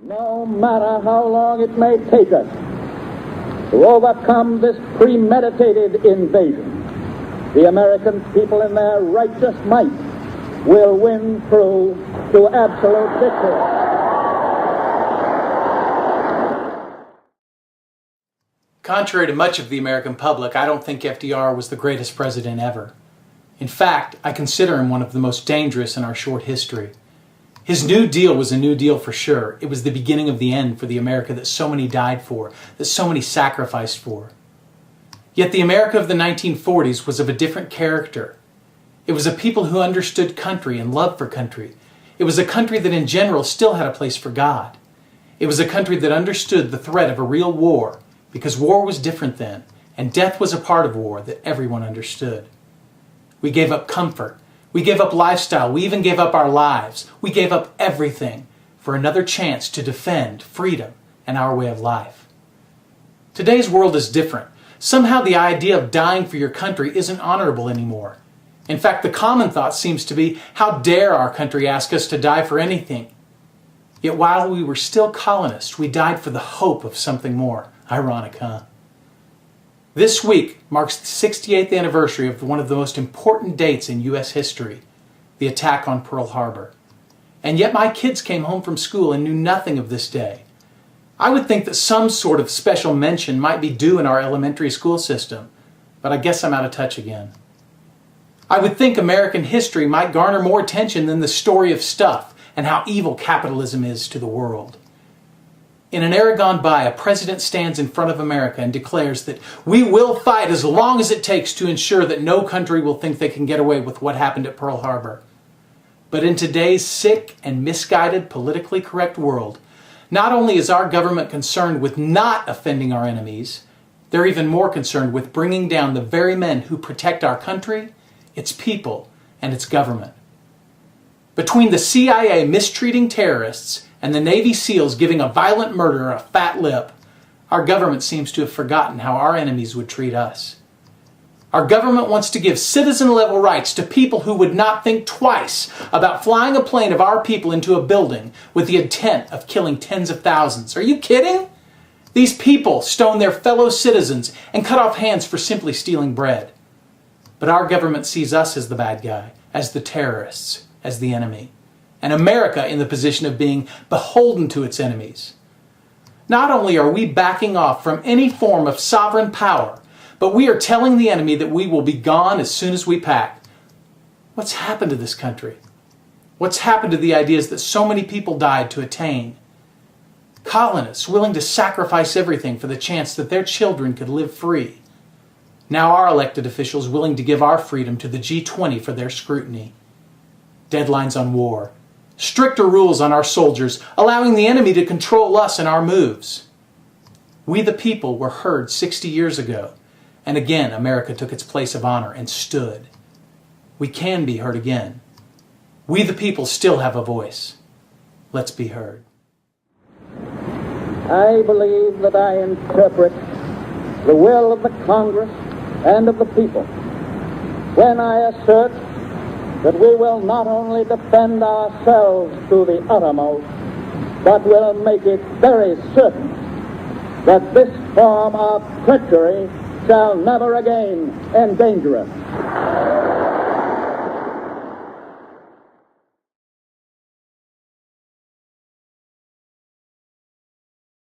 No matter how long it may take us to overcome this premeditated invasion, the American people in their righteous might will win through to absolute victory. Contrary to much of the American public, I don't think FDR was the greatest president ever. In fact, I consider him one of the most dangerous in our short history. His New Deal was a New Deal for sure. It was the beginning of the end for the America that so many died for, that so many sacrificed for. Yet the America of the 1940s was of a different character. It was a people who understood country and love for country. It was a country that in general still had a place for God. It was a country that understood the threat of a real war, because war was different then, and death was a part of war that everyone understood. We gave up comfort. We gave up lifestyle. We even gave up our lives. We gave up everything for another chance to defend freedom and our way of life. Today's world is different. Somehow the idea of dying for your country isn't honorable anymore. In fact, the common thought seems to be, how dare our country ask us to die for anything? Yet while we were still colonists, we died for the hope of something more. Ironic, huh? This week marks the 68th anniversary of one of the most important dates in U.S. history, the attack on Pearl Harbor. And yet my kids came home from school and knew nothing of this day. I would think that some sort of special mention might be due in our elementary school system, but I guess I'm out of touch again. I would think American history might garner more attention than the story of stuff and how evil capitalism is to the world. In an era gone by, a president stands in front of America and declares that we will fight as long as it takes to ensure that no country will think they can get away with what happened at Pearl Harbor. But in today's sick and misguided, politically correct world, not only is our government concerned with not offending our enemies, they're even more concerned with bringing down the very men who protect our country, its people, and its government. Between the CIA mistreating terrorists and the Navy SEALs giving a violent murderer a fat lip, our government seems to have forgotten how our enemies would treat us. Our government wants to give citizen-level rights to people who would not think twice about flying a plane of our people into a building with the intent of killing tens of thousands. Are you kidding? These people stone their fellow citizens and cut off hands for simply stealing bread. But our government sees us as the bad guy, as the terrorists, as the enemy, and America in the position of being beholden to its enemies. Not only are we backing off from any form of sovereign power, but we are telling the enemy that we will be gone as soon as we pack. What's happened to this country? What's happened to the ideas that so many people died to attain? Colonists willing to sacrifice everything for the chance that their children could live free. Now our elected officials willing to give our freedom to the G20 for their scrutiny. Deadlines on war. Stricter rules on our soldiers, allowing the enemy to control us and our moves. We the people were heard 60 years ago, and again America took its place of honor and stood. We can be heard again. We the people still have a voice. Let's be heard. I believe that I interpret the will of the Congress and of the people when I assert that we will not only defend ourselves to the uttermost, but will make it very certain that this form of treachery shall never again endanger us.